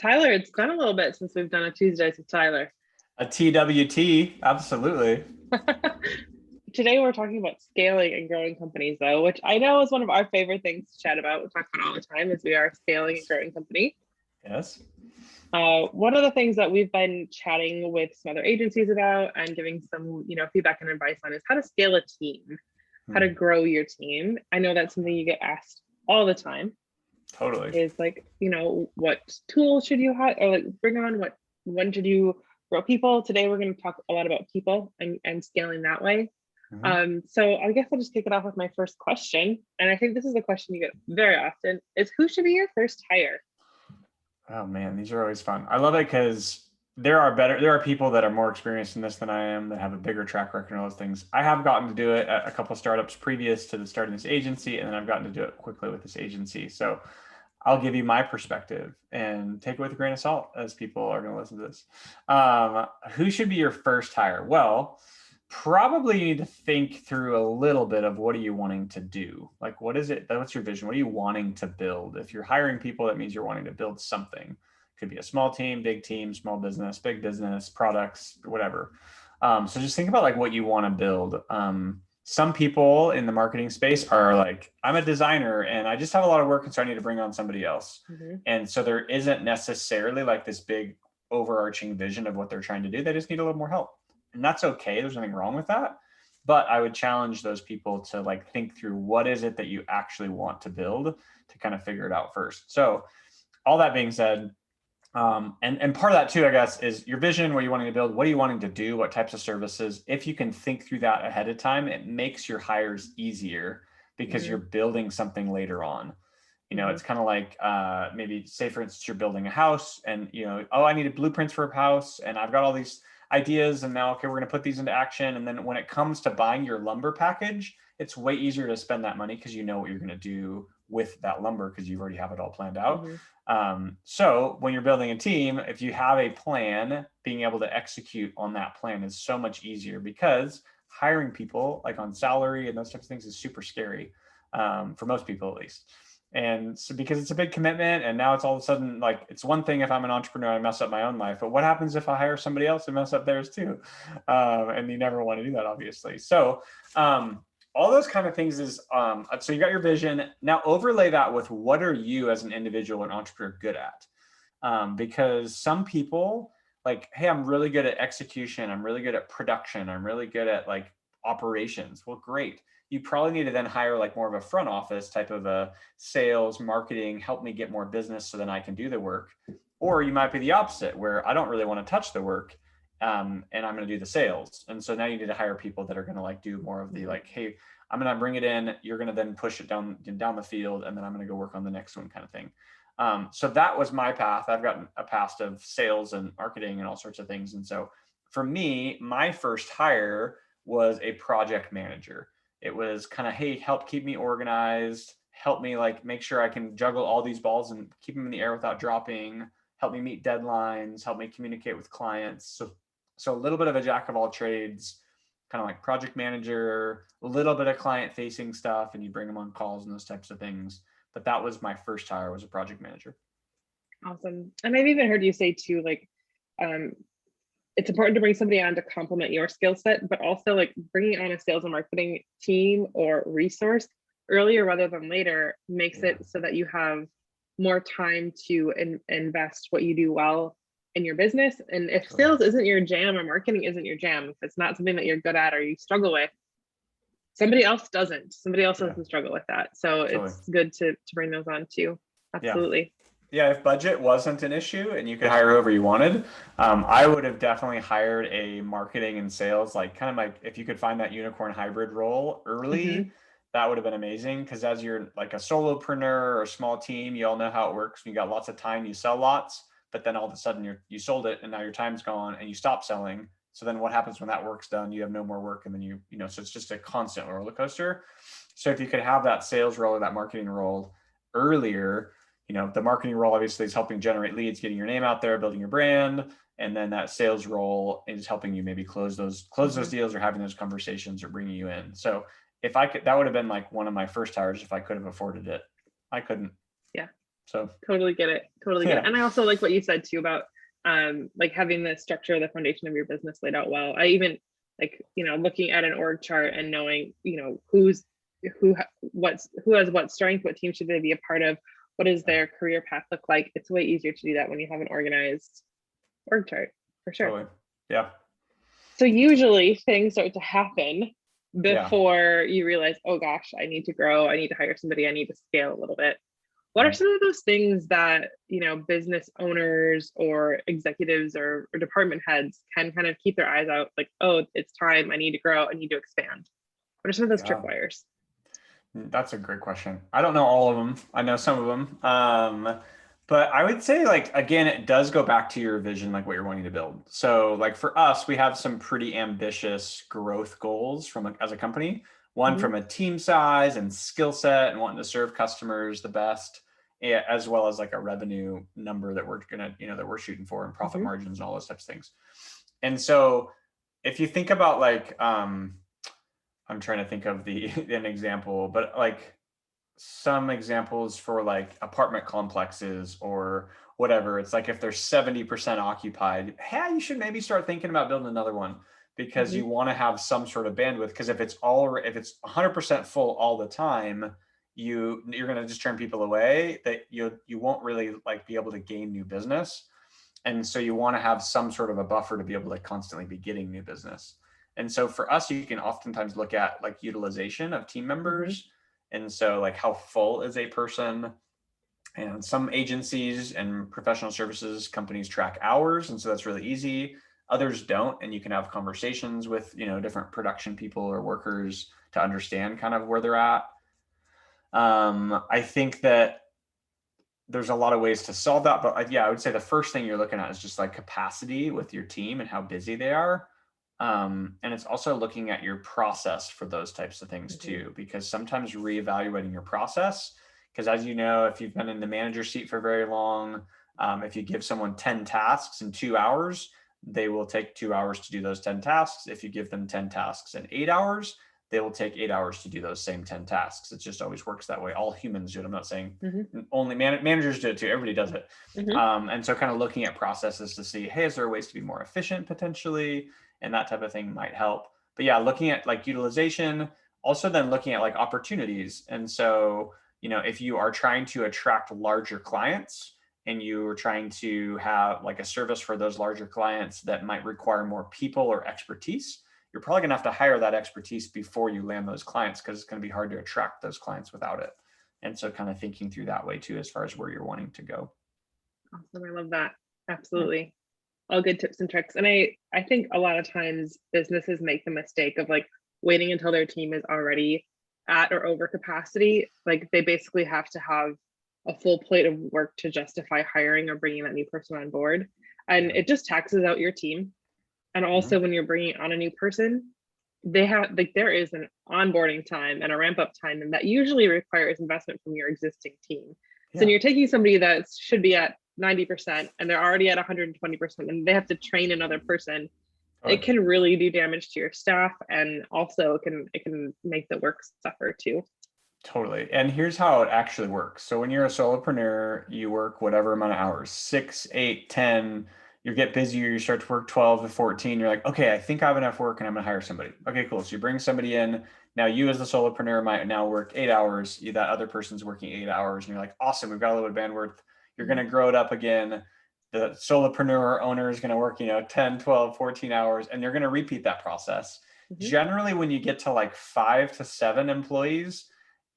Tyler, it's been a little bit since we've done a Tuesdays with Tyler. A TWT, absolutely. Today we're talking about scaling and growing companies, though, which I know is one of our favorite things to chat about. We talk about all the time as we are a scaling and growing company. Yes. One of the things that we've been chatting with some other agencies about and giving some, feedback and advice on is how to scale a team, how to grow your team. I know that's something you get asked all the time. Totally. Is like, what tools should you have or like bring on, when should you grow people? Today we're going to talk a lot about people and scaling that way. So I guess I'll just kick it off with my first question. And I think this is a question you get very often is who should be your first hire? Oh man, these are always fun. I love it because there are people that are more experienced in this than I am, that have a bigger track record and all those things. I have gotten to do it at a couple of startups previous to the starting this agency, and then I've gotten to do it quickly with this agency. So I'll give you my perspective and take it with a grain of salt as people are going to listen to this. Who should be your first hire? Well, probably you need to think through a little bit of what are you wanting to do? Like, what is it? What's your vision? What are you wanting to build? If you're hiring people, that means you're wanting to build something. Could be a small team, big team, small business, big business, products, whatever. So just think about like what you want to build. Some people in the marketing space are like, I'm a designer and I just have a lot of work, and so I need to bring on somebody else. And so there isn't necessarily like this big overarching vision of what they're trying to do. They just need a little more help. And that's okay. There's nothing wrong with that. But I would challenge those people to like think through what is it that you actually want to build to kind of figure it out first. So all that being said, and part of that too, I guess, is your vision, what you're wanting to build, what are you wanting to do, what types of services. If you can think through that ahead of time, it makes your hires easier because you're building something later on. It's kind of like maybe say, for instance, you're building a house and, I needed blueprints for a house and I've got all these ideas and now, okay, we're going to put these into action. And then when it comes to buying your lumber package, it's way easier to spend that money because you know what you're going to do with that lumber because you already have it all planned out. So when you're building a team, if you have a plan, being able to execute on that plan is so much easier because hiring people like on salary and those types of things is super scary for most people at least. And so because it's a big commitment and now it's all of a sudden like, it's one thing if I'm an entrepreneur, I mess up my own life, but what happens if I hire somebody else and mess up theirs too? And you never want to do that, obviously. So all those kind of things is, so you got your vision. Now overlay that with what are you as an individual and entrepreneur good at? Because some people like, hey, I'm really good at execution. I'm really good at production. I'm really good at like operations. Well, great. You probably need to then hire like more of a front office type of a sales, marketing, help me get more business so then I can do the work. Or you might be the opposite where I don't really want to touch the work and I'm going to do the sales. And so now you need to hire people that are going to like do more of the like, hey, I'm going to bring it in. You're going to then push it down the field. And then I'm going to go work on the next one kind of thing. So that was my path. I've gotten a past of sales and marketing and all sorts of things. And so for me, my first hire was a project manager. It was kind of, hey, help keep me organized, help me like make sure I can juggle all these balls and keep them in the air without dropping, help me meet deadlines, help me communicate with clients. So a little bit of a jack of all trades, kind of like project manager, a little bit of client facing stuff, and you bring them on calls and those types of things. But that was my first hire, was a project manager. Awesome. And I've even heard you say too, like, it's important to bring somebody on to complement your skill set, but also like bringing on a sales and marketing team or resource earlier rather than later makes it so that you have more time to invest what you do well in your business. And if sales isn't your jam or marketing isn't your jam, if it's not something that you're good at or you struggle with, somebody else doesn't struggle with that. So it's good to bring those on too. Absolutely. Yeah, if budget wasn't an issue and you could hire whoever you wanted, I would have definitely hired a marketing and sales, like kind of like if you could find that unicorn hybrid role early, that would have been amazing. Because as you're like a solopreneur or a small team, you all know how it works. You got lots of time, you sell lots, but then all of a sudden you sold it and now your time's gone and you stop selling. So then what happens when that work's done? You have no more work, and then so it's just a constant roller coaster. So if you could have that sales role or that marketing role earlier, the marketing role obviously is helping generate leads, getting your name out there, building your brand. And then that sales role is helping you maybe close those deals or having those conversations or bringing you in. So if I could, that would have been like one of my first hires if I could have afforded it. I couldn't. Yeah. So Totally get it. Totally get it. yeah, And I also like what you said too about like having the structure, the foundation of your business laid out well. I even like, looking at an org chart and knowing, who has what strength, what team should they be a part of, what does their career path look like. It's way easier to do that when you have an organized org chart, for sure. totally. Yeah. So usually things start to happen Yeah. before you realize, oh gosh, I need to grow, I need to hire somebody, I need to scale a little bit. What are some of those things that, business owners or executives or department heads can kind of keep their eyes out, like, oh, it's time, I need to grow, I need to expand? What are some of those Yeah. tripwires? That's a great question. I don't know all of them. I know some of them. But I would say, like, again, it does go back to your vision, like what you're wanting to build. So like for us, we have some pretty ambitious growth goals as a company, one Mhm. from a team size and skill set and wanting to serve customers the best, as well as like a revenue number that we're gonna, that we're shooting for, and profit Mhm. margins and all those types of things. And so if you think about like, I'm trying to think of an example, but like some examples for like apartment complexes or whatever. It's like if they're 70% occupied, hey, you should maybe start thinking about building another one, because you Mhm. want to have some sort of bandwidth. Because if it's 100% full all the time, you're going to just turn people away, that you won't really like be able to gain new business. And so you want to have some sort of a buffer to be able to constantly be getting new business. And so for us, you can oftentimes look at like utilization of team Mhm. members. And so like how full is a person? And some agencies and professional services companies track hours. And so that's really easy. Others don't. And you can have conversations with, different production people or workers to understand kind of where they're at. I think that there's a lot of ways to solve that, but yeah, I would say the first thing you're looking at is just like capacity with your team and how busy they are. And it's also looking at your process for those types of things Mhm. too, because sometimes reevaluating your process, because as you know, if you've been in the manager seat for very long, if you give someone 10 tasks in 2 hours, they will take 2 hours to do those 10 tasks. If you give them 10 tasks in 8 hours, they will take 8 hours to do those same 10 tasks. It just always works that way. All humans do it. I'm not saying Mhm. only managers do it too. Everybody does it. Mhm. And so kind of looking at processes to see, hey, is there ways to be more efficient potentially? And that type of thing might help. But yeah, looking at like utilization, also then looking at like opportunities. And so, if you are trying to attract larger clients and you are trying to have like a service for those larger clients that might require more people or expertise, you're probably going to have to hire that expertise before you land those clients, because it's going to be hard to attract those clients without it. And so kind of thinking through that way too, as far as where you're wanting to go. Awesome. I love that. Yeah. Absolutely. All good tips and tricks. And I think a lot of times businesses make the mistake of like waiting until their team is already at or over capacity. Like they basically have to have a full plate of work to justify hiring or bringing that new person on board. And Yeah. it just taxes out your team. And Mhm. also when you're bringing on a new person, they have like there is an onboarding time and a ramp up time, and that usually requires investment from your existing team. So when Yeah. you're taking somebody that should be at 90% and they're already at 120% and they have to train another person, it Totally. can really do damage to your staff, and also it can make the work suffer too. Totally. And here's how it actually works. So when you're a solopreneur, you work whatever amount of hours, 6, 8, 10. You get busier, you start to work 12 to 14. You're like, okay, I think I have enough work and I'm gonna hire somebody. Okay, cool. So you bring somebody in. Now you as the solopreneur might now work 8 hours. That other person's working 8 hours. And you're like, awesome, we've got a little bit of bandwidth. You're Mhm. gonna grow it up again. The solopreneur owner is gonna work, 10, 12, 14 hours, and you're gonna repeat that process. Mhm. Generally, when you get to like 5 to 7 employees,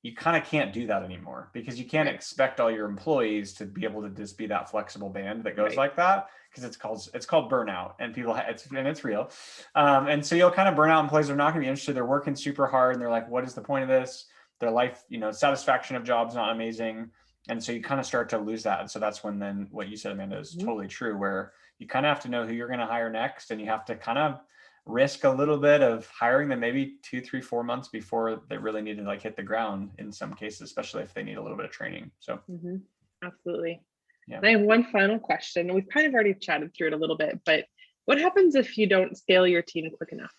you kind of can't do that anymore, because you can't Right. expect all your employees to be able to just be that flexible band that goes Right. like that, because it's called burnout, and it's real. And so you'll kind of burn out employees. They're not going to be interested. They're working super hard and they're like, what is the point of this? Their life, satisfaction of jobs not amazing. And so you kind of start to lose that. And so that's when then what you said, Amanda, is Mhm. totally true, where you kind of have to know who you're going to hire next, and you have to kind of risk a little bit of hiring them maybe 2, 3, 4 months before they really need to like hit the ground in some cases, especially if they need a little bit of training. So Mhm. Absolutely. yeah. And I have one final question. We've kind of already chatted through it a little bit, but what happens if you don't scale your team quick enough?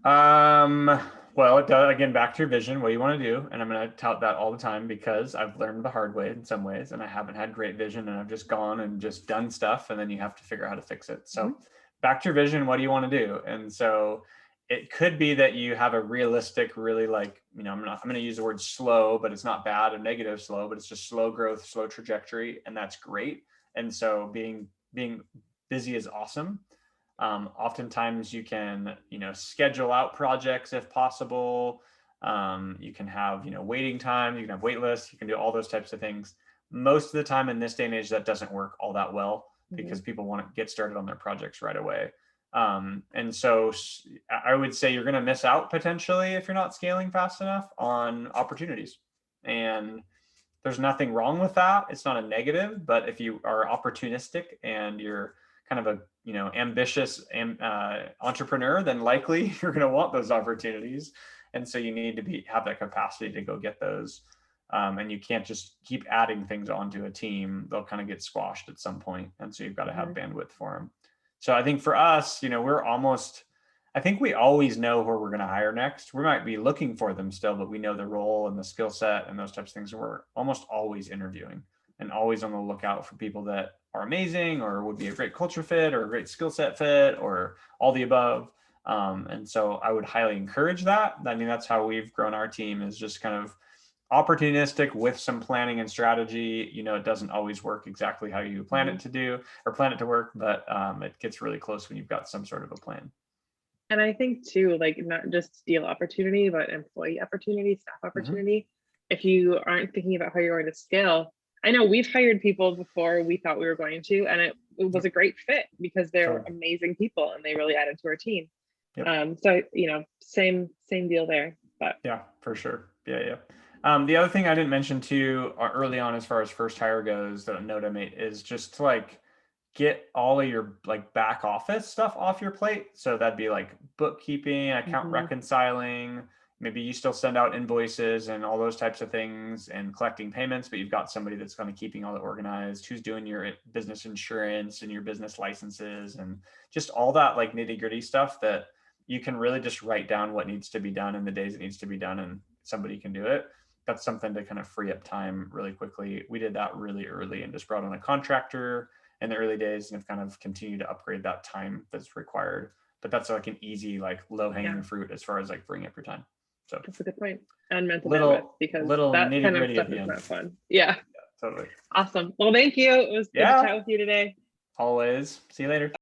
Um, Well, it does, again, back to your vision, what do you want to do? And I'm going to tout that all the time because I've learned the hard way in some ways, and I haven't had great vision, and I've just gone and just done stuff, and then you have to figure out how to fix it. So back to your vision, what do you want to do? And so it could be that you have a realistic, really like, I'm going to use the word slow, but it's not bad or negative slow, but it's just slow growth, slow trajectory. And that's great. And so being busy is awesome. Oftentimes you can, schedule out projects if possible. You can have, waiting time, you can have wait lists, you can do all those types of things. Most of the time in this day and age, that doesn't work all that well because people want to get started on their projects right away. And so I would say you're going to miss out potentially if you're not scaling fast enough on opportunities. And there's nothing wrong with that. It's not a negative, but if you are opportunistic and you're kind of a ambitious entrepreneur, then likely you're going to want those opportunities. And so you need to have that capacity to go get those. And you can't just keep adding things onto a team. They'll kind of get squashed at some point. And so you've got to have bandwidth for them. So I think for us, I think we always know where we're going to hire next. We might be looking for them still, but we know the role and the skill set and those types of things. And we're almost always interviewing and always on the lookout for people that are amazing or would be a great culture fit or a great skill set fit or all the above. And so I would highly encourage that. I mean, that's how we've grown our team, is just kind of opportunistic with some planning and strategy. It doesn't always work exactly how you plan it to do or plan it to work, but it gets really close when you've got some sort of a plan. And I think too, like not just deal opportunity, but employee opportunity, staff opportunity. If you aren't thinking about how you're going to scale, I know we've hired people before we thought we were going to, and it was a great fit because they're amazing people and they really added to our team. So, same deal there. But yeah, for sure. Yeah. The other thing I didn't mention too early on, as far as first hire goes, that a note I made is just to like get all of your like back office stuff off your plate. So that'd be like bookkeeping, account reconciling. Maybe you still send out invoices and all those types of things and collecting payments, but you've got somebody that's kind of keeping all that organized, who's doing your business insurance and your business licenses and just all that like nitty gritty stuff that you can really just write down what needs to be done in the days it needs to be done, and somebody can do it. That's something to kind of free up time really quickly. We did that really early and just brought on a contractor in the early days and have kind of continued to upgrade that time that's required. But that's like an easy, like low hanging fruit as far as like freeing up your time. So that's a good point. And mental bandwidth, because that kind of stuff is not fun. Yeah, totally. Awesome. Well, thank you. It was good to chat with you today. Always. See you later.